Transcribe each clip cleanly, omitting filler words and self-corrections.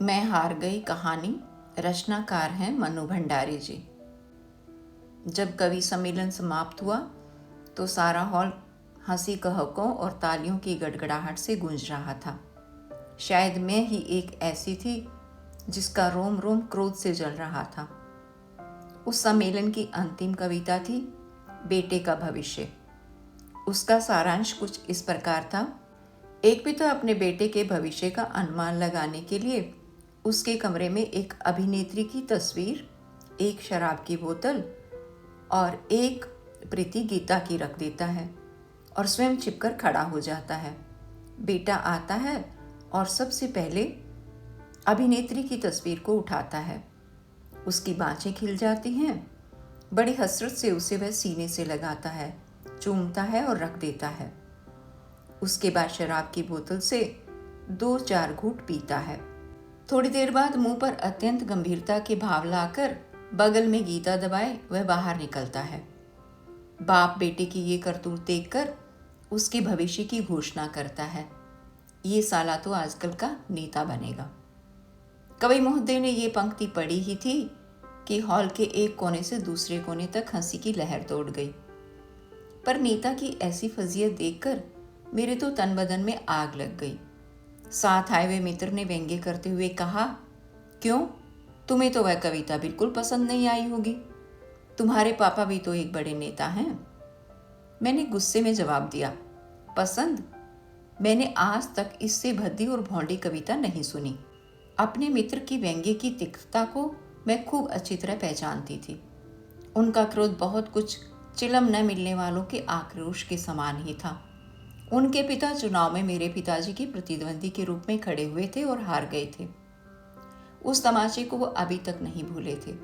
मैं हार गई कहानी। रचनाकार हैं मनु भंडारी जी। जब कवि सम्मेलन समाप्त हुआ तो सारा हॉल हंसी कहकों और तालियों की गड़गड़ाहट से गूंज रहा था। शायद मैं ही एक ऐसी थी जिसका रोम रोम क्रोध से जल रहा था। उस सम्मेलन की अंतिम कविता थी बेटे का भविष्य। उसका सारांश कुछ इस प्रकार था। एक पिता अपने बेटे के भविष्य का अनुमान लगाने के लिए उसके कमरे में एक अभिनेत्री की तस्वीर, एक शराब की बोतल और एक प्रीति गीता की रख देता है और स्वयं छिपकर खड़ा हो जाता है। बेटा आता है और सबसे पहले अभिनेत्री की तस्वीर को उठाता है। उसकी बाँछें खिल जाती हैं। बड़ी हसरत से उसे वह सीने से लगाता है, चूमता है और रख देता है। उसके बाद शराब की बोतल से 2-4 घूंट पीता है। थोड़ी देर बाद मुंह पर अत्यंत गंभीरता के भाव लाकर बगल में गीता दबाए वह बाहर निकलता है। बाप बेटे की ये करतूत देखकर उसके भविष्य की घोषणा करता है। ये साला तो आजकल का नेता बनेगा। कवि महोदय ने ये पंक्ति पढ़ी ही थी कि हॉल के एक कोने से दूसरे कोने तक हंसी की लहर दौड़ गई। पर नेता की ऐसी फजीयत देखकर मेरे तो तन बदन में आग लग गई। साथ आए हुए मित्र ने व्यंग्य करते हुए कहा, क्यों, तुम्हें तो वह कविता बिल्कुल पसंद नहीं आई होगी। तुम्हारे पापा भी तो एक बड़े नेता हैं। मैंने गुस्से में जवाब दिया, पसंद? मैंने आज तक इससे भद्दी और भौंडी कविता नहीं सुनी। अपने मित्र की व्यंग्य की तिक्तता को मैं खूब अच्छी तरह पहचानती थी। उनका क्रोध बहुत कुछ चिलम न मिलने वालों के आक्रोश के समान ही था। उनके पिता चुनाव में मेरे पिताजी के प्रतिद्वंदी के रूप में खड़े हुए थे और हार गए थे। उस तमाचे को वो अभी तक नहीं भूले थे।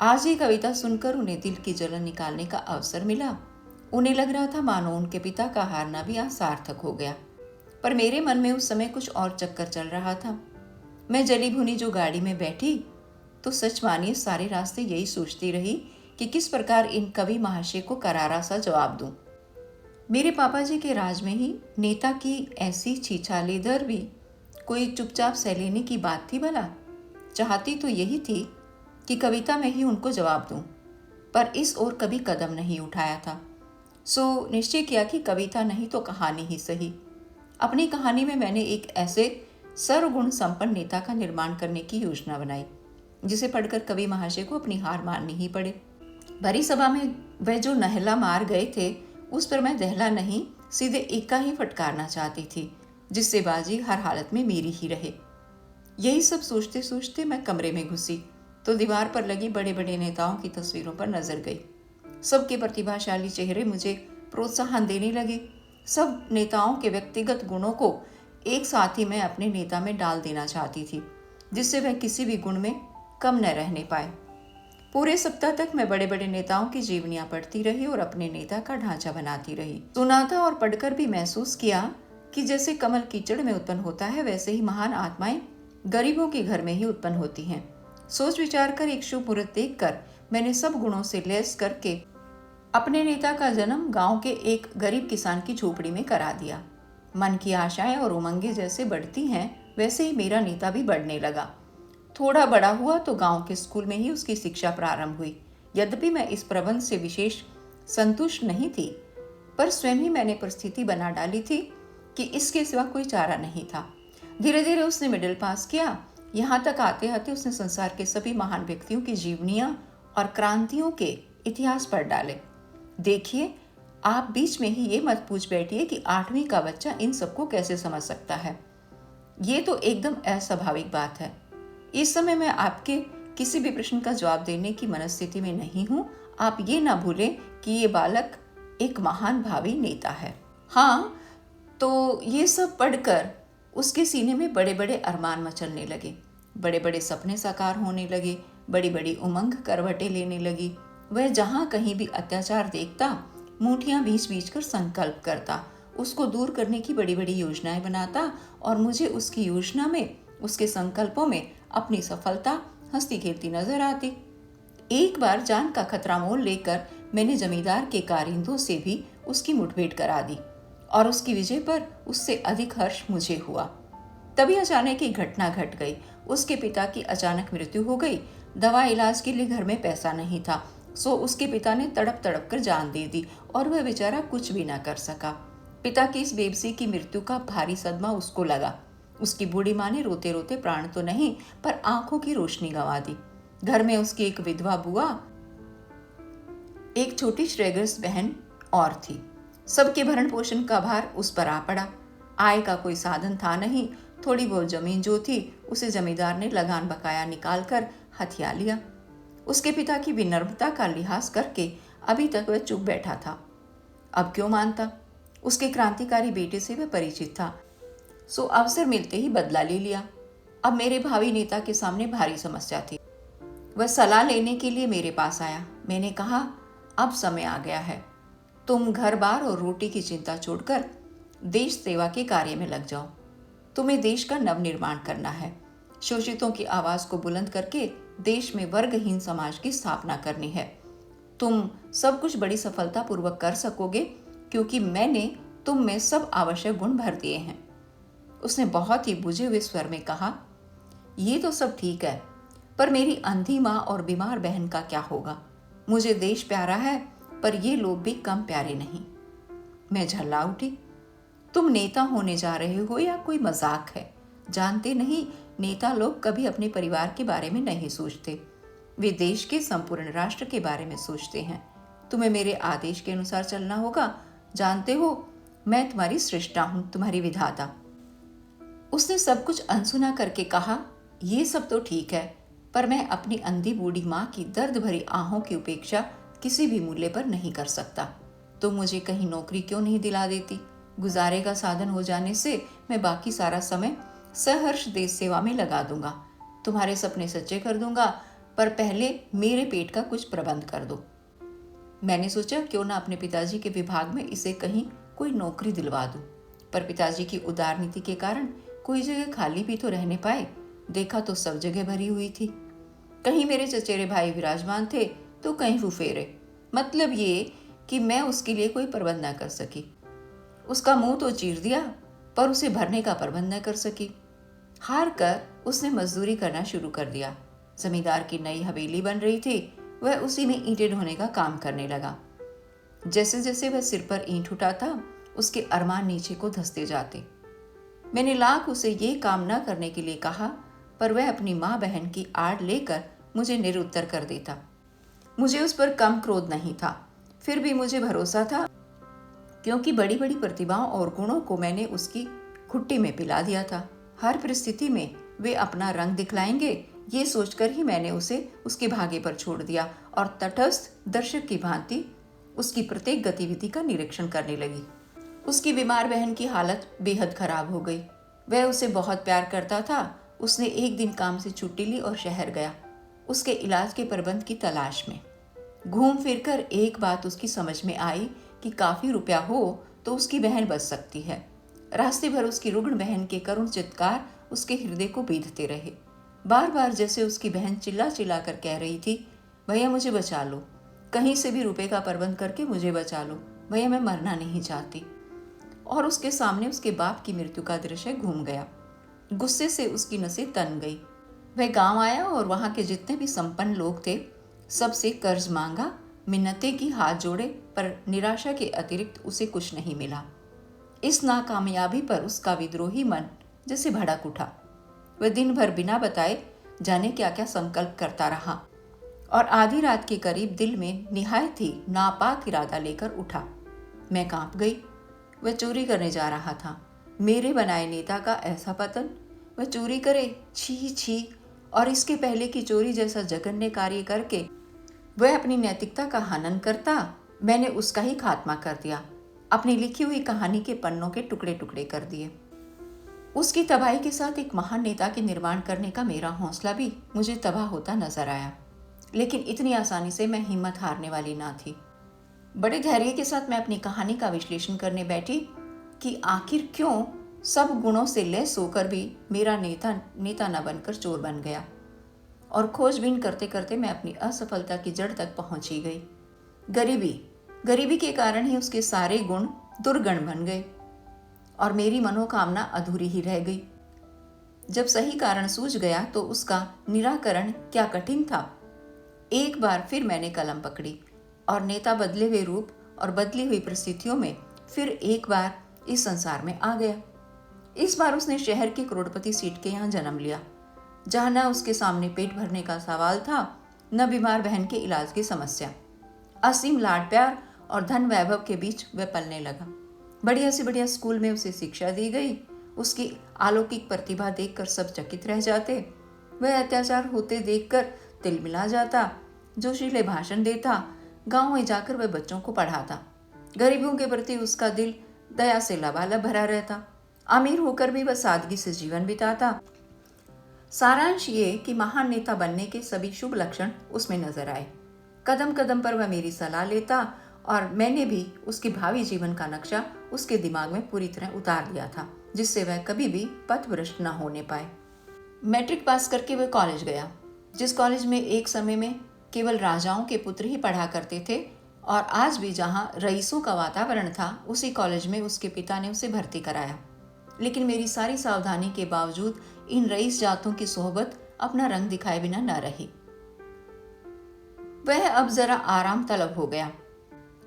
आज ये कविता सुनकर उन्हें दिल की जलन निकालने का अवसर मिला। उन्हें लग रहा था मानो उनके पिता का हारना भी आज सार्थक हो गया। पर मेरे मन में उस समय कुछ और चक्कर चल रहा था। मैं जली भुनी जो गाड़ी में बैठी तो सच मानिए सारे रास्ते यही सोचती रही कि किस प्रकार इन कवि महाशय को करारा सा जवाब दूं। मेरे पापा जी के राज में ही नेता की ऐसी छीछालेदर भी कोई चुपचाप सह लेने की बात थी भला। चाहती तो यही थी कि कविता में ही उनको जवाब दूं, पर इस ओर कभी कदम नहीं उठाया था। सो निश्चय किया कि कविता नहीं तो कहानी ही सही। अपनी कहानी में मैंने एक ऐसे सर्वगुण संपन्न नेता का निर्माण करने की योजना बनाई जिसे पढ़कर कवि महाशय को अपनी हार माननी ही पड़े। भरी सभा में वह जो नहला मार गए थे उस पर मैं दहला नहीं सीधे इक्का ही फटकारना चाहती थी, जिससे बाजी हर हालत में मेरी ही रहे। यही सब सोचते सोचते मैं कमरे में घुसी तो दीवार पर लगी बड़े बड़े नेताओं की तस्वीरों पर नजर गई। सबके प्रतिभाशाली चेहरे मुझे प्रोत्साहन देने लगे। सब नेताओं के व्यक्तिगत गुणों को एक साथ ही मैं अपने नेता में डाल देना चाहती थी, जिससे वह किसी भी गुण में कम न रहने पाए। पूरे सप्ताह तक मैं बड़े बड़े नेताओं की जीवनियां पढ़ती रही और अपने नेता का ढांचा बनाती रही। सुना था और पढ़कर भी महसूस किया कि जैसे कमल कीचड़ में उत्पन्न होता है वैसे ही महान आत्माएं गरीबों के घर में ही उत्पन्न होती हैं। सोच विचार कर एक शुभ मुहूर्त देखकर मैंने सब गुणों से लैस करके अपने नेता का जन्म गांव के एक गरीब किसान की झोपड़ी में करा दिया। मन की आशाएं और उमंगें जैसे बढ़ती हैं वैसे ही मेरा नेता भी बढ़ने लगा। थोड़ा बड़ा हुआ तो गांव के स्कूल में ही उसकी शिक्षा प्रारंभ हुई। यद्यपि मैं इस प्रबंध से विशेष संतुष्ट नहीं थी, पर स्वयं ही मैंने परिस्थिति बना डाली थी कि इसके सिवा कोई चारा नहीं था। धीरे धीरे उसने मिडिल पास किया। यहाँ तक आते आते उसने संसार के सभी महान व्यक्तियों की जीवनियां और क्रांतियों के इतिहास पढ़ डाले। देखिए, आप बीच में ही ये मत पूछ बैठिए कि 8वीं का बच्चा इन सबको कैसे समझ सकता है। ये तो एकदम अस्वाभाविक बात है। इस समय मैं आपके किसी भी प्रश्न का जवाब देने की मनस्थिति में नहीं हूँ। आप ये ना भूलें कि ये बालक एक महान भावी नेता है। हाँ, तो ये सब पढ़कर उसके सीने में बड़े बड़े अरमान मचलने लगे, बड़े बड़े सपने साकार होने लगे, बड़ी बड़ी उमंग करवटें लेने लगी। वह जहाँ कहीं भी अत्याचार देखता मुठियाँ बीच बीच कर संकल्प करता, उसको दूर करने की बड़ी बड़ी योजनाएं बनाता और मुझे उसकी योजना में, उसके संकल्पों में अपनी सफलता हंसती खेलती नजर आती। एक बार जान का खतरा मोल लेकर मैंने जमींदार के कारिंदों से भी उसकी मुठभेड़ करा दी और उसकी विजय पर उससे अधिक हर्ष मुझे हुआ। तभी अचानक एक घटना घट गई। उसके पिता की अचानक मृत्यु हो गई। दवा इलाज के लिए घर में पैसा नहीं था, सो उसके पिता ने तड़प तड़प कर जान दे दी और वह बेचारा कुछ भी ना कर सका। पिता की इस बेबसी की मृत्यु का भारी सदमा उसको लगा। उसकी बूढ़ी माँ ने रोते रोते प्राण तो नहीं पर आंखों की रोशनी गंवा दी। घर में उसकी एक विधवा बुआ, एक छोटी श्रेगर्स बहन और थी। सबके भरण पोषण का भार उस पर आ पड़ा। आय का कोई साधन था नहीं। थोड़ी बहुत जमीन जो थी उसे जमींदार ने लगान बकाया निकालकर हथिया लिया। उसके पिता की विनम्रता का लिहाज करके अभी तक वह चुप बैठा था। अब क्यों मानता? उसके क्रांतिकारी बेटे से वह परिचित था, सो अवसर मिलते ही बदला ले लिया। अब मेरे भावी नेता के सामने भारी समस्या थी। वह सलाह लेने के लिए मेरे पास आया। मैंने कहा, अब समय आ गया है, तुम घर बार और रोटी की चिंता छोड़कर देश सेवा के कार्य में लग जाओ। तुम्हें देश का नवनिर्माण करना है। शोषितों की आवाज को बुलंद करके देश में वर्गहीन समाज की स्थापना करनी है। तुम सब कुछ बड़ी सफलतापूर्वक कर सकोगे क्योंकि मैंने तुम में सब आवश्यक गुण भर दिए हैं। उसने बहुत ही बुझे हुए स्वर में कहा, ये तो सब ठीक है, पर मेरी अंधी माँ और बीमार बहन का क्या होगा? मुझे देश प्यारा है, पर ये लोग भी कम प्यारे नहीं। मैं झल्ला उठी। तुम नेता होने जा रहे हो या कोई मजाक है? जानते नहीं, नेता लोग कभी अपने परिवार के बारे में नहीं सोचते, वे देश के संपूर्ण राष्ट्र के बारे में सोचते हैं। तुम्हें मेरे आदेश के अनुसार चलना होगा। जानते हो, मैं तुम्हारी सृष्टा हूं, तुम्हारी विधाता। उसने सब कुछ अनसुना करके कहा, ये सब तो ठीक है, पर मैं अपनी अंधी बूढ़ी माँ की दर्द भरी आहों की उपेक्षा किसी भी मूल्य पर नहीं कर सकता। तो मुझे कहीं नौकरी क्यों नहीं दिला देती? गुजारे का साधन हो जाने से मैं बाकी सारा समय सहर्ष देश सेवा में लगा दूंगा। तुम्हारे सपने सच्चे कर दूंगा, पर पहले मेरे पेट का कुछ प्रबंध कर दो। मैंने सोचा क्यों ना अपने पिताजी के विभाग में इसे कहीं कोई नौकरी दिलवा दूं, पर पिताजी की उदार नीति के कारण कोई जगह खाली भी तो रहने पाए। देखा तो सब जगह भरी हुई थी। कहीं मेरे चचेरे भाई विराजमान थे तो कहीं फुफेरे। मतलब ये कि मैं उसके लिए कोई प्रबंध न कर सकी। उसका मुंह तो चीर दिया, पर उसे भरने का प्रबंध न कर सकी। हार कर उसने मजदूरी करना शुरू कर दिया। जमींदार की नई हवेली बन रही थी, वह उसी में ईंटें ढोने का काम करने लगा। जैसे जैसे वह सिर पर ईंट उठाता, उसके अरमान नीचे को धंसते जाते। मैंने लाख उसे ये काम न करने के लिए कहा, पर वह अपनी माँ बहन की आड़ लेकर मुझे निरुत्तर कर देता। मुझे उस पर कम क्रोध नहीं था, फिर भी मुझे भरोसा था, क्योंकि बड़ी बड़ी प्रतिभाओं और गुणों को मैंने उसकी खुट्टी में पिला दिया था। हर परिस्थिति में वे अपना रंग दिखलाएंगे, ये सोचकर ही मैंने उसे उसके भागे पर छोड़ दिया और तटस्थ दर्शक की भांति उसकी प्रत्येक गतिविधि का निरीक्षण करने लगी। उसकी बीमार बहन की हालत बेहद खराब हो गई। वह उसे बहुत प्यार करता था। उसने एक दिन काम से छुट्टी ली और शहर गया, उसके इलाज के प्रबंध की तलाश में। घूम फिरकर एक बात उसकी समझ में आई कि काफी रुपया हो तो उसकी बहन बच सकती है। रास्ते भर उसकी रुग्ण बहन के करुण चित्कार उसके हृदय को बीधते रहे। बार बार जैसे उसकी बहन चिल्ला चिल्ला कर कह रही थी, भैया मुझे बचा लो, कहीं से भी रुपए का प्रबंध करके मुझे बचा लो, भैया मैं मरना नहीं चाहती। और उसके सामने उसके बाप की मृत्यु का दृश्य घूम गया। गुस्से से उसकी नसें तन गई। वह गांव आया और वहां के जितने भी संपन्न लोग थे सबसे कर्ज मांगा, मिन्नतें की, हाथ जोड़े, पर निराशा के अतिरिक्त उसे कुछ नहीं मिला। इस नाकामयाबी पर उसका विद्रोही मन जैसे भड़क उठा। वह दिन भर बिना बताए जाने क्या क्या संकल्प करता रहा और आधी रात के करीब दिल में निहायत ही नापाक इरादा लेकर उठा। मैं कांप गई। वह चोरी करने जा रहा था। मेरे बनाए नेता का ऐसा पतन, वह चोरी करे, छी छी। और इसके पहले की चोरी जैसा जघन्य कार्य करके वह अपनी नैतिकता का हनन करता, मैंने उसका ही खात्मा कर दिया, अपनी लिखी हुई कहानी के पन्नों के टुकड़े टुकड़े कर दिए। उसकी तबाही के साथ एक महान नेता के निर्माण करने का मेरा हौसला भी मुझे तबाह होता नजर आया, लेकिन इतनी आसानी से मैं हिम्मत हारने वाली ना थी। बड़े धैर्य के साथ मैं अपनी कहानी का विश्लेषण करने बैठी कि आखिर क्यों सब गुणों से लैस होकर भी मेरा नेता न बनकर चोर बन गया। और खोजबीन करते करते मैं अपनी असफलता की जड़ तक पहुंची गई। गरीबी के कारण ही उसके सारे गुण दुर्गुण बन गए और मेरी मनोकामना अधूरी ही रह गई। जब सही कारण सूझ गया तो उसका निराकरण क्या कठिन था। एक बार फिर मैंने कलम पकड़ी और नेता बदले हुए रूप और बदली हुई परिस्थितियों में फिर एक बार इस संसार में आ गया। इस बार उसने शहर के करोड़पति सीट के यहाँ जन्म लिया, जहाँ न उसके सामने पेट भरने का सवाल था, न बीमार बहन के इलाज की समस्या। असीम लाड प्यार और धन वैभव के बीच वह पलने लगा। बढ़िया से बढ़िया स्कूल में उसे शिक्षा दी गई। उसकी अलौकिक प्रतिभा देखकर सब चकित रह जाते। वह अत्याचार होते देखकर तिलमिला जाता, जोशीले भाषण देता, गांव में जाकर वह बच्चों को पढ़ाता। गरीबों के प्रति उसका दिल दया से लबालब भरा रहता। अमीर होकर भी वह सादगी से जीवन बिताता। सारांश ये कि महान नेता बनने के सभी शुभ लक्षण उसमें नजर आए। कदम कदम पर वह मेरी सलाह लेता और मैंने भी उसके भावी जीवन का नक्शा उसके दिमाग में पूरी तरह उतार दिया था, जिससे वह कभी भी पथभ्रष्ट न होने पाए। मैट्रिक पास करके वह कॉलेज गया, जिस कॉलेज में एक समय में केवल राजाओं के पुत्र ही पढ़ा करते थे, और आज भी जहाँ रईसों का वातावरण था, उसी कॉलेज में उसके पिता ने उसे भर्ती कराया। लेकिन मेरी सारी सावधानी के बावजूद इन रईस जातों की सोहबत अपना रंग दिखाए बिना न रही। वह अब जरा आराम तलब हो गया।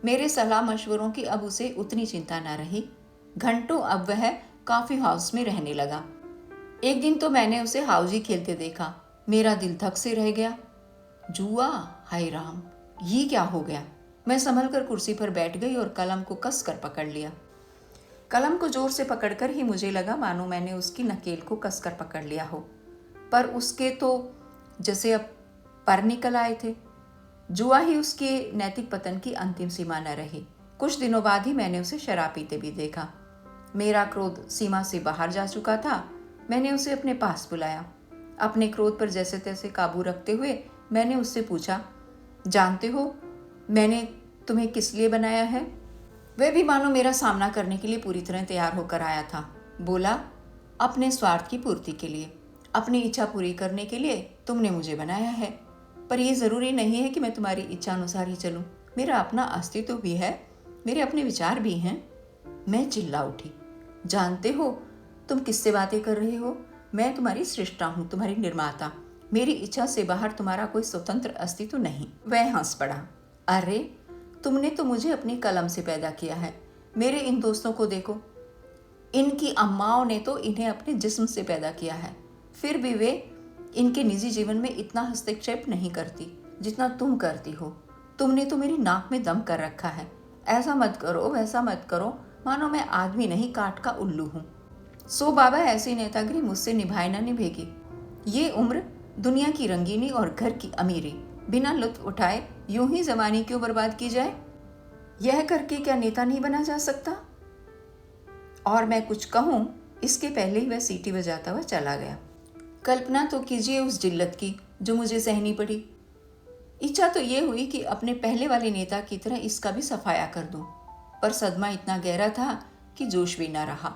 मेरे सलाह मशवरों की अब उसे उतनी चिंता न रही। घंटों अब वह कॉफी हाउस में रहने लगा। एक दिन तो मैंने उसे हाउजी खेलते देखा। मेरा दिल धक से रह गया। जुआ, हाय राम, ये क्या हो गया। मैं संभल कर कुर्सी पर बैठ गई और कलम को कस कर पकड़ लिया। कलम को जोर से पकड़कर ही मुझे लगा मानो मैंने उसकी नकेल को कसकर पकड़ लिया हो, पर उसके तो जैसे अब पर निकल आए थे। जुआ ही उसके नैतिक पतन की अंतिम सीमा न रही। कुछ दिनों बाद ही मैंने उसे शराब पीते भी देखा। मेरा क्रोध सीमा से बाहर जा चुका था। मैंने उसे अपने पास बुलाया। अपने क्रोध पर जैसे तैसे काबू रखते हुए मैंने उससे पूछा, जानते हो मैंने तुम्हें किस लिए बनाया है? वह भी मानो मेरा सामना करने के लिए पूरी तरह तैयार होकर आया था। बोला, अपने स्वार्थ की पूर्ति के लिए, अपनी इच्छा पूरी करने के लिए तुमने मुझे बनाया है। पर यह जरूरी नहीं है कि मैं तुम्हारी इच्छा अनुसार ही चलूं। मेरा अपना अस्तित्व भी है, मेरे अपने विचार भी हैं। मैं चिल्ला उठी, जानते हो तुम किससे बातें कर रहे हो? मैं तुम्हारी सृष्टा हूँ, तुम्हारी निर्माता। मेरी इच्छा से बाहर तुम्हारा कोई स्वतंत्र अस्तित्व नहीं। वह हंस पड़ा। अरे, तुमने तो मुझे अपनी कलम से पैदा किया है। मेरे इन दोस्तों को देखो, इनकी अम्माओं ने तो इन्हें अपने जिस्म से पैदा किया है, फिर भी वे इनके निजी जीवन में इतना हस्तक्षेप नहीं करती जितना तुम करती हो। तुमने तो मेरी नाक में दम कर रखा है। ऐसा मत करो, वैसा मत करो, मानो मैं आदमी नहीं काठ का उल्लू हूँ। सो बाबा, ऐसी नेतागिरी मुझसे निभाए ना निभेगी। ये उम्र दुनिया की रंगीनी और घर की अमीरी बिना लुत्फ उठाए यूं ही जमाने क्यों बर्बाद की जाए? यह करके क्या नेता नहीं बना जा सकता? और मैं कुछ कहूं इसके पहले ही वह सीटी बजाता हुआ चला गया। कल्पना तो कीजिए उस जिल्लत की जो मुझे सहनी पड़ी। इच्छा तो ये हुई कि अपने पहले वाले नेता की तरह इसका भी सफाया कर दूं, पर सदमा इतना गहरा था कि जोश भी ना रहा।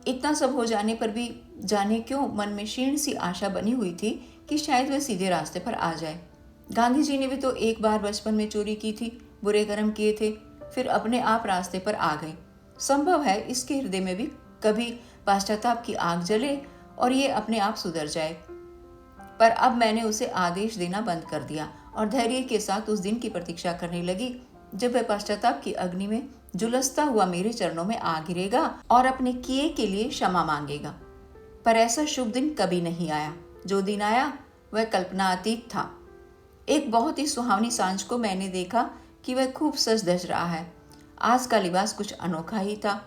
इतना सब हो जाने पर भी जाने क्यों मन में क्षीण सी आशा बनी हुई थी कि शायद वह सीधे रास्ते पर आ जाए। गांधी जी ने भी तो एक बार बचपन में चोरी की थी, बुरे कर्म किए थे, फिर अपने आप रास्ते पर आ गए। संभव है इसके हृदय में भी कभी पश्चाताप की आग जले और ये अपने आप सुधर जाए। पर अब मैंने उसे आदेश देना बंद कर दिया और धैर्य के साथ उस दिन की प्रतीक्षा करने लगी जब वह पश्चाताप की अग्नि में झुलसता हुआ मेरे चरणों में आ गिरेगा और अपने किए के लिए क्षमा मांगेगा। पर ऐसा शुभ दिन कभी नहीं आया। जो दिन आया वह कल्पनातीत था। एक बहुत ही सुहावनी सांझ को मैंने देखा कि वह खूब सज धज रहा है। आज का लिबास कुछ अनोखा ही था।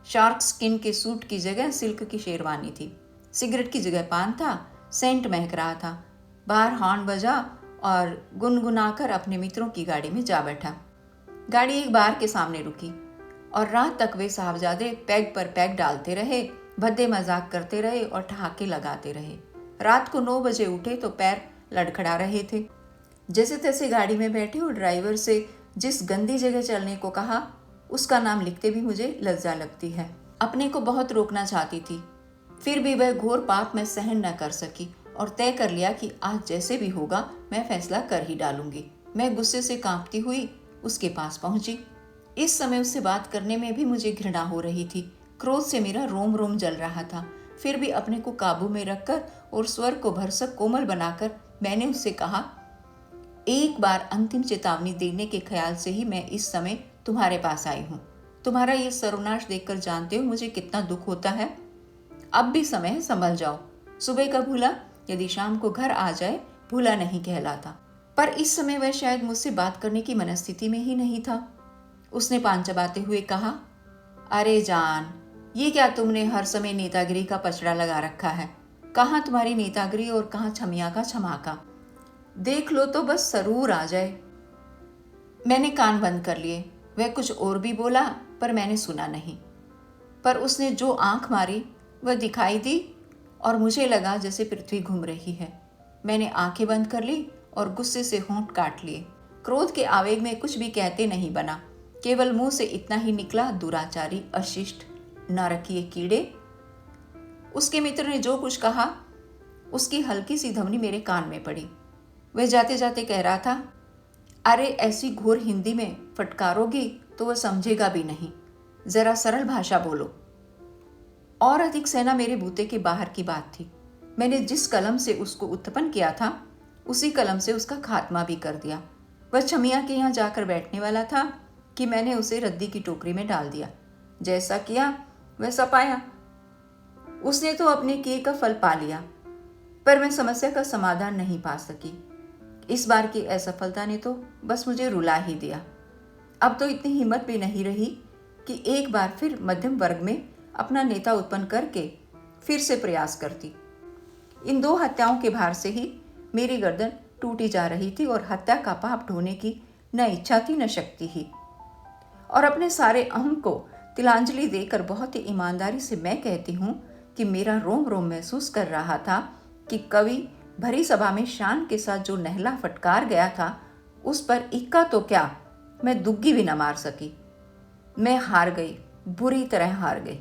शार्क स्किन के सूट की जगह सिल्क की शेरवानी थी। सिगरेट की जगह पान था। सेंट महक रहा था। बाहर हॉर्न बजा और गुनगुनाकर अपने मित्रों की गाड़ी में जा बैठा। गाड़ी एक बार के सामने रुकी और रात तक वे साहबजादे पैग पर पैग डालते रहे, भद्दे मजाक करते रहे और ठहाके लगाते रहे। रात को 9 बजे उठे तो पैर लड़खड़ा रहे थे। जैसे तैसे गाड़ी में बैठे और ड्राइवर से जिस गंदी जगह चलने को कहा, उसका नाम लिखते भी मुझे लज्जा लगती है। अपने को बहुत रोकना चाहती थी, फिर भी वह घोर पाप मैं सहन न कर सकी और तय कर लिया कि आज जैसे भी होगा मैं फैसला कर ही डालूंगी। मैं गुस्से से कांपती हुई उसके पास पहुंची। इस समय उससे बात करने में भी मुझे घृणा हो रही थी। क्रोध से मेरा रोम रोम जल रहा था। फिर भी अपने को काबू में रखकर और स्वर को भरसक कोमल बनाकर मैंने उससे कहा, एक बार अंतिम चेतावनी देने के ख्याल से ही मैं इस समय तुम्हारे पास आई हूं। तुम्हारा ये सर्वनाश देखकर जानते हो मुझे कितना दुख होता है। अब भी समय है, संभल जाओ। सुबह का भूला यदि शाम को घर आ जाए भूला नहीं कहलाता। पर इस समय वह शायद मुझसे बात करने की मनस्थिति में ही नहीं था। उसने पान चबाते हुए कहा, अरे जान, ये क्या तुमने हर समय नेतागिरी का पचड़ा लगा रखा है। कहाँ तुम्हारी नेतागिरी और कहाँ छमिया का छमाका। देख लो तो बस सरूर आ जाए। मैंने कान बंद कर लिए। वह कुछ और भी बोला पर मैंने सुना नहीं। पर उसने जो आंख मारी वह दिखाई दी और मुझे लगा जैसे पृथ्वी घूम रही है। मैंने आंखें बंद कर ली और गुस्से से होंठ काट लिए। क्रोध के आवेग में कुछ भी कहते नहीं बना, केवल मुंह से इतना ही निकला, दुराचारी, अशिष्ट, नारकीय कीड़े। उसके मित्र ने जो कुछ कहा उसकी हल्की सी ध्वनि मेरे कान में पड़ी। वह जाते जाते कह रहा था, अरे ऐसी घोर हिंदी में फटकारोगी तो वह समझेगा भी नहीं, जरा सरल भाषा बोलो। और अधिक सहना मेरे बूते के बाहर की बात थी। मैंने जिस कलम से उसको उत्पन्न किया था उसी कलम से उसका खात्मा भी कर दिया। वह छमिया के यहाँ जाकर बैठने वाला था कि मैंने उसे रद्दी की टोकरी में डाल दिया। जैसा किया वैसा पाया। उसने तो अपने किए का फल पा लिया, पर मैं समस्या का समाधान नहीं पा सकी। इस बार की असफलता ने तो बस मुझे रुला ही दिया। अब तो इतनी हिम्मत भी नहीं रही कि एक बार फिर मध्यम वर्ग में अपना नेता उत्पन्न करके फिर से प्रयास करती। इन 2 हत्याओं के भार से ही मेरी गर्दन टूटी जा रही थी और हत्या का पाप ढोने की न इच्छा थी न शक्ति ही। और अपने सारे अहम को तिलांजलि देकर बहुत ही ईमानदारी से मैं कहती हूँ कि मेरा रोम रोम महसूस कर रहा था कि कवि भरी सभा में शान के साथ जो नहला फटकार गया था उस पर इक्का तो क्या, मैं दुग्गी भी न मार सकी। मैं हार गई, बुरी तरह हार गई।